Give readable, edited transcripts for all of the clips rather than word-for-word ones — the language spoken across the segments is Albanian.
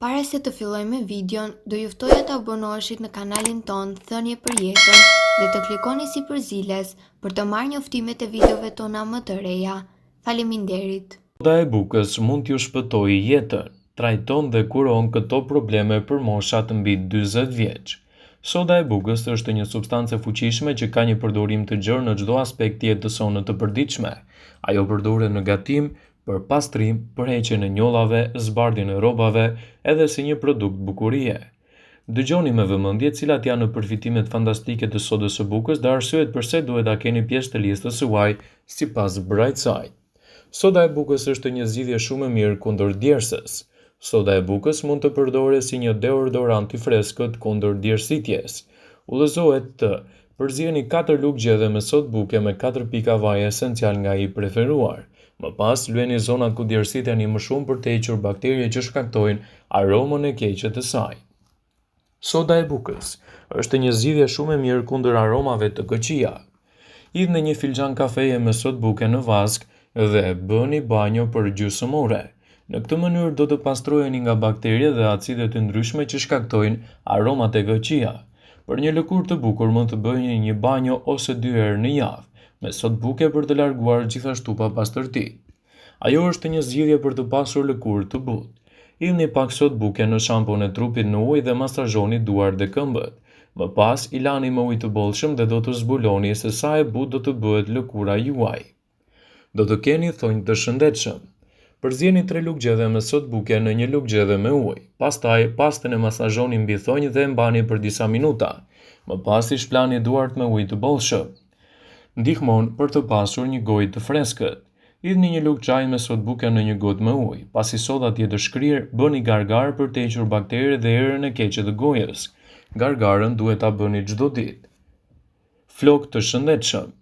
Para se të fillojmë me videon, do ju ftoja të abonoheshit në kanalin ton Thënie për Jetën dhe të klikoni si përziles për të marrë njoftimet e videove tona më të reja. Faleminderit. Soda e bukës mund t'ju shpëtojë jetën. Trajton dhe kuron këto probleme për moshat mbi 40 vjeç. Soda e bukës është një substancë e fuqishme që ka një përdorim të gjerë në çdo aspekt të jetës sonë të përditshme. Ajo përdoret në gatim, për pastrim, për heqjen e njollave, zbardhjen e rrobave, edhe si një produkt bukurie. Dëgjoni me vëmendje cilat janë përfitimet fantastike të sodës së bukës dhe arsyet pse duhet ta keni pjesë të listës së huaj sipas Brightside. Soda e bukës është një zgjidhje shumë e mirë kundër djersës. Soda e bukës mund të përdoret si një deodorant i freskët kundër djersitjes. Udhëzohet të përzieni 4 lugë gjedhe me sodë buke me 4 pika vaje esencial nga i preferuar. Më pas, lueni zonat ku djersiten më shumë për të hequr bakterie që shkaktojnë aromën e keqe të saj. Soda e bukës është një zgjidhje shumë e mirë kundër aromave të këqija. Hidhni një filxhan kafeje me sodë buke në vask dhe bëni banjo për gjysmë ore. Në këtë mënyrë do të pastroheni nga bakteriet dhe acide të ndryshme që shkaktojnë aromat e këqija. Për një lëkurë të bukur mund të bëni një banjo ose 2 herë në javë, me sodë buke për të larguar gjithashtu papastërti. Ajo është një zgjidhje për të pasur lëkurë të butë. Hidhni pak sodë buke në shampon e trupit në ujë dhe masazhoni duart dhe këmbët. Më pas, i lani me ujë të bollshëm dhe do të zbuloni se sa e butë do të bëhet lëkura juaj. Do të keni thonjë të shëndetshëm. Përzieni 3 lugë gjedhe me sodë buke në një lugë gjedhe me ujë. Pastaj, pastën e masazhoni mbi thonjë dhe e mbani për disa minuta. Më pas i shplani duart me ujë të bollshëm. Ndihmon për të pasur një gojë të freskët. Hidhni një lugë çaji me sodë buke në një gotë me ujë. Pasi soda të jetë shkrirë, bëni gargar për të hequr bakteriet dhe erën e keqe të gojës. Gargarën duhet ta bëni çdo ditë. Flokë të shëndetshëm.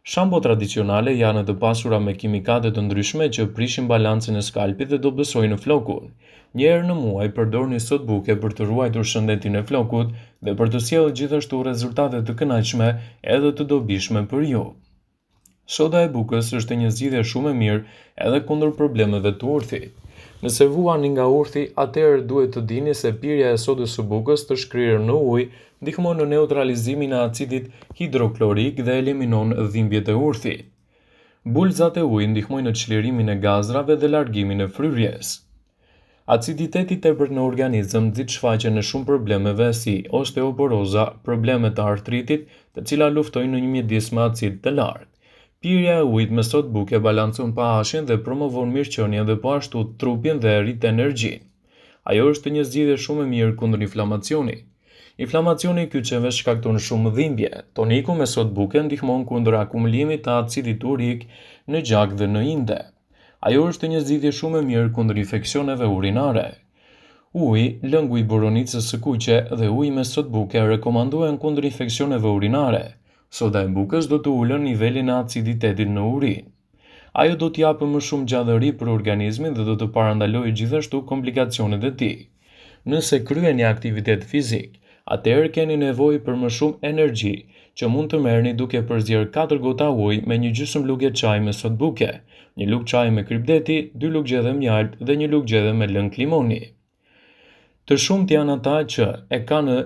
Shampo tradicionale janë të pasura me kimikate të ndryshme që prishin balancin e skalpit dhe dobësojnë flokun. Një herë në muaj përdorni sodë buke për të ruajtur shëndetin e flokut dhe për të sjellë gjithashtu rezultate të kënaqshme edhe të dobishme për ju. Soda e bukës është një zgjidhje shumë e mirë edhe kundër problemeve të urthit. Nëse vuani nga urthi, atëherë duhet të dini se pirja e sodës së bukës të shkrirë në ujë ndihmon në neutralizimin e acidit hidroklorik dhe eliminon dhimbjet e urthit. Bulzat e ujit ndihmojnë në çlirimin e gazrave dhe largimin e fryrjes. Aciditeti i tepërt në organizëm nxit shfaqjen e shumë problemeve si osteoporoza, probleme të artritit, të cilat luftojnë në një mjedis me acid të lartë. Pirja e ujit me sodë buke balancon pH-in dhe promovon mirëqenien dhe po ashtu trupin dhe rrit energjinë. Ajo është një zgjidhje shumë e mirë kundër inflamacionit. Inflamacioni i kyçeve shkakton shumë dhimbje. Toniku me sodë buke ndihmon kundër akumulimit të acidit urik në gjak dhe në inde. Ajo është një zgjidhje shumë e mirë kundër infeksioneve urinare. Uji, lëngu i borovicës së kuqe dhe uji me sodë buke rekomandohen kundër infeksioneve urinare. Soda e bukës do të ulën nivelin e aciditetit në urinë. Ajo do të japë më shumë gjallëri për organizmin dhe do të parandalojë gjithashtu komplikacionet e tij. Nëse kryeni aktivitet fizik, atëherë keni nevojë për më shumë energji, që mund të merrni duke përzier 4 gota ujë me një gjysmë lugë çaji me sodë buke, një lugë çaji me krypdeti, 2 lugë gjedhe mjalt dhe një lugë gjedhe me lëng limoni. Të shumt janë ata që e kanë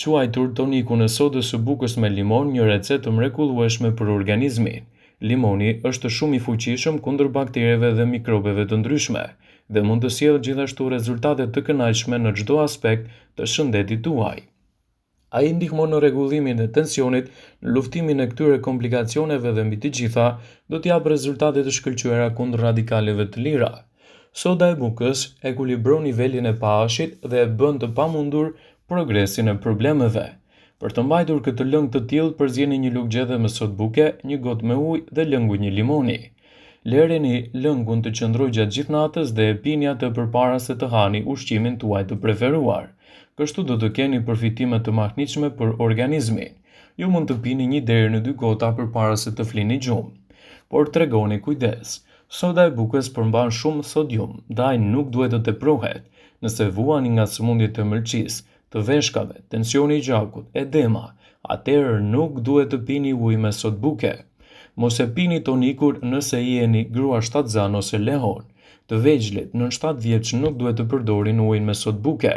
quajtur tonikun e sodës së bukës me limon një recetë mrekullueshme për organizmin. Limoni është shumë i fuqishëm kundër bakterieve dhe mikrobeve të ndryshme dhe mund të sjellë gjithashtu rezultate të kënaqshme në çdo aspekt të shëndetit tuaj. Ai ndihmon në rregullimin e tensionit, në luftimin e këtyre komplikacioneve dhe mbi të gjitha, do të japë rezultate të shkëlqyera kundër radikaleve të lira. Soda e bukës ekuilibron nivelin e pH-it dhe e bën të pamundur progresin e problemeve. Për të mbajtur këtë lëng të tillë, përzieni një lugë gjedhe me sodë buke, një gotë me ujë dhe lëngu një limoni. Lëreni lëngun të qëndrojë gjatë gjithë natës dhe e pini atë përpara se të hani ushqimin tuaj të preferuar. Kështu do të keni përfitime të mahnitshme për organizmin. Ju mund të pini 1 deri në 2 gota përpara se të flini gjumë. Por tregoni kujdes. Soda e bukës përmban shumë sodium, ndaj nuk duhet të teprohet. Nëse vuani nga sëmundjet e mëlçisë, të veshkave, tensioni i gjakut, edema, atëherë nuk duhet të pini ujë me sodë buke. Mos e pini tonikun nëse jeni grua shtatzan ose lehon. Të vegjëlit nën 7 vjeç nuk duhet të përdorin ujin me sodë buke.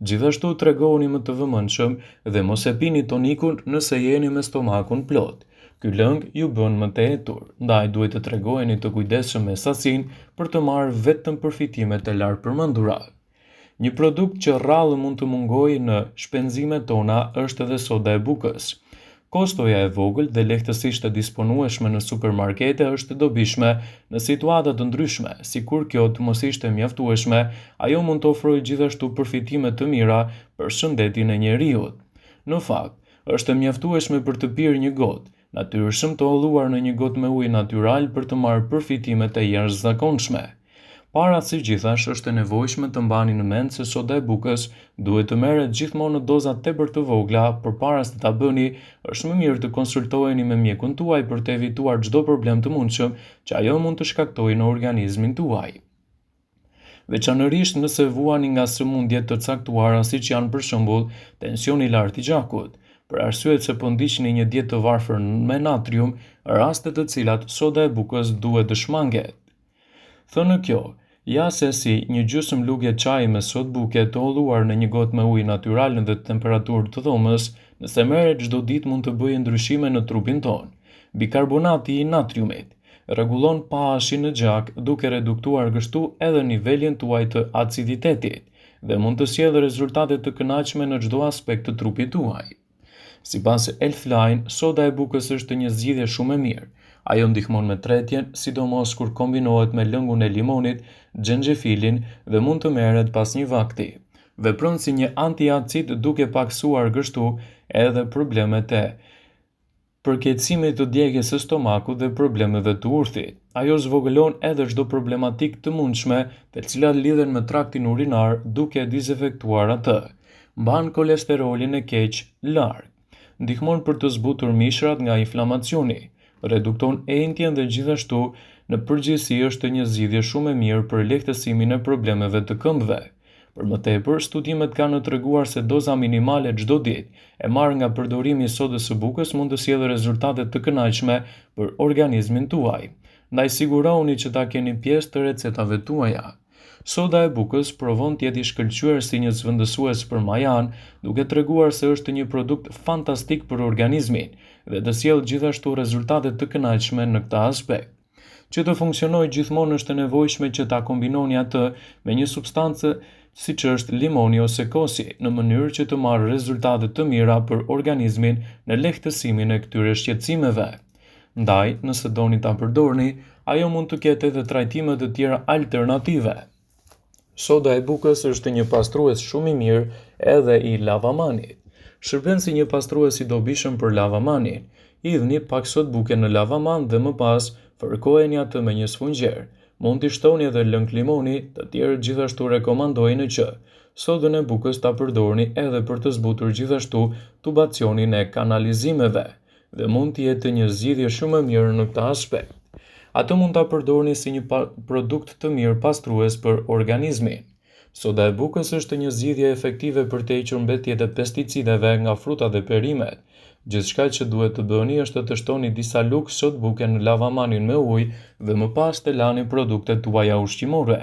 Gjithashtu tregohuni më të vëmendshëm dhe mos e pini tonikun nëse jeni me stomakun plot. Ky lëng ju bën më të etur, ndaj duhet të tregoheni të kujdesshëm me sasinë për të marrë vetëm përfitimet e lartë përmendura. Një produkt që rrallë mund të mungojë në shpenzimet tona është edhe soda e bukës. Kostoja e vogël dhe lehtësisht e disponueshme në supermarkete është e dobishme në situata të ndryshme, sikur kjo të mos ishte mjaftueshme, ajo mund të ofrojë gjithashtu përfitime të mira për shëndetin e njeriut. Në fakt, është mjaftueshme për të pirë një gotë, natyrshëm të holluar në një gotë me ujë natyral për të marrë përfitimet e jashtëzakonshme. Para së gjithash është e nevojshme të mbani në mend se soda e bukës duhet të merret gjithmonë në doza tepër të vogla, përpara se ta bëni, është më mirë të konsultoheni me mjekun tuaj për të evituar çdo problem të mundshëm që ajo mund të shkaktojë në organizmin tuaj. Veçanërisht nëse vuani nga sëmundje të caktuara siç janë për shembull tensioni i lartë i gjakut, për arsye se po ndiqni një dietë të varfër me natrium, raste të cilat soda e bukës duhet të shmanget. Thënë kjo, ja se si një gjysmë lugje çaji me sodë buke të holluar në një gotë me ujë natyral në temperaturë të dhomës, nëse merret çdo ditë mund të bëjë ndryshime në trupin tonë. Bikarbonati i natriumit rregullon pH-in në gjak duke reduktuar kështu edhe nivelin tuaj të aciditetit dhe mund të sjellë rezultate të kënaqshme në çdo aspekt të trupit tuaj. Sipas Elfline, soda e bukës është një zgjidhje shumë e mirë. Ajo ndihmon me tretjen, sidomos kur kombinohet me lëngun e limonit, xhenxhefilin dhe mund të merret pas një vakti. Vepron si një antiacid duke paksuar kështu edhe problemet e përkeqësimit të djegjes së stomakut dhe problemeve të urthit. Ajo zvogëlon edhe çdo problematikë të mundshme, të cilat lidhen me traktin urinar duke dezinfektuar atë. Mban kolesterolin e keq larg. Ndihmon për të zbutur mishrat nga inflamacioni. Redukton entjen dhe gjithashtu në përgjithësi është një zgjidhje shumë e mirë për lehtësimin e problemeve të këmbëve. Për më tepër, studimet kanë treguar se doza minimale çdo ditë e marrë nga përdorimi i sodës së bukës mund të sjellë rezultate të kënaqshme për organizmin tuaj. Ndaj sigurohuni që ta keni pjesë të recetave tuaja. Soda e bukës provon të jetë i shkëlqyer si një zëvendësues për majan, duke treguar se është një produkt fantastik për organizmin dhe të sjellë gjithashtu rezultate të kënaqshme në këtë aspekt. Që të funksionojë gjithmonë është e nevojshme që ta kombinoni atë me një substancë siç është limoni ose kosi, në mënyrë që të marrë rezultate të mira për organizmin në lehtësimin e këtyre shqetësimeve. Ndaj, nëse doni ta përdorni, ajo mund të ketë edhe trajtime të tjera alternative. Soda e bukës është një pastrues shumë i mirë edhe i lavamanit. Shërben si një pastrues i dobishëm për lavamanin. Hidhni pak sodë buke në lavaman dhe më pas fërkojeni atë me një sfungjer. Mund t'i shtoni edhe lëng limoni, të tjerë gjithashtu rekomandojnë që sodën e bukës ta përdorni edhe për të zbutur gjithashtu tubacionin e kanalizimeve dhe mund të jetë një zgjidhje shumë e mirë në këtë aspekt. Ato mund ta përdorni si një produkt të mirë pastrues për organizmin. Soda e bukës është një zgjidhje efektive për të hequr mbetjet e pesticideve nga frutat dhe perimet. Gjithçka që duhet të bëni është të shtoni disa lugë sodë buke në lavamanin me ujë dhe më pas të lani produktet tuaja ushqimore.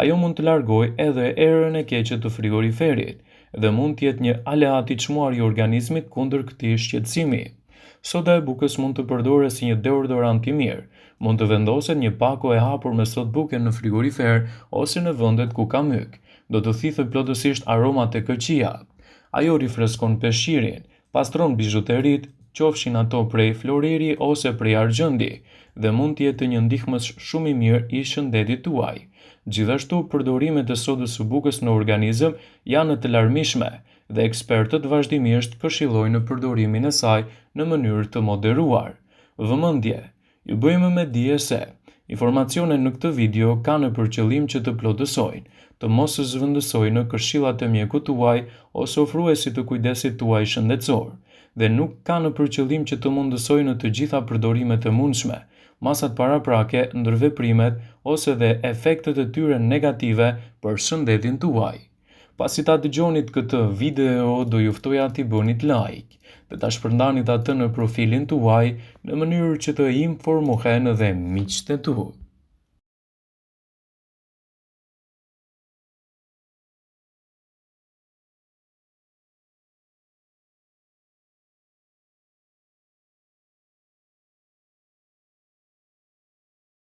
Ajo mund të largojë edhe erën e keqe të frigoriferit dhe mund të jetë një aleat i çmuar i organizmit kundër këtij shqetësimi. Soda e bukës mund të përdoret si një deodorant i mirë. Mund të vendoset një pako e hapur me sodë buke në frigorifer ose në vendet ku ka myk. Do të thithë plotësisht aromat e këqija. Ajo rifreskon peshqirin, pastron bijuteritë, qofshin ato prej floreri ose prej argjendi, dhe mund të jetë një ndihmës shumë i mirë i shëndetit tuaj. Gjithashtu, përdorimet e sodës së bukës në organizëm janë të larmishme dhe ekspertët vazhdimisht këshillojnë përdorimin e saj në mënyrë të moderuar. Vëmendje, ju bëjmë me dije se informacionet në këtë video kanë për qëllim që të plotësojnë, të mos zëvendësojnë këshillat e mjekut tuaj ose ofruesit të kujdesit tuaj shëndetësor, dhe nuk kanë për qëllim që të mundësojnë të gjitha përdorimet e mundshme, masat paraprake, ndërveprimet ose dhe efektet e tyre negative për shëndetin tuaj. Pasi ta dëgjonit këtë video, do ju ftoja t'i bënit like dhe ta shpërndanit atë në profilin tuaj në mënyrë që të informohen dhe miqtë tu.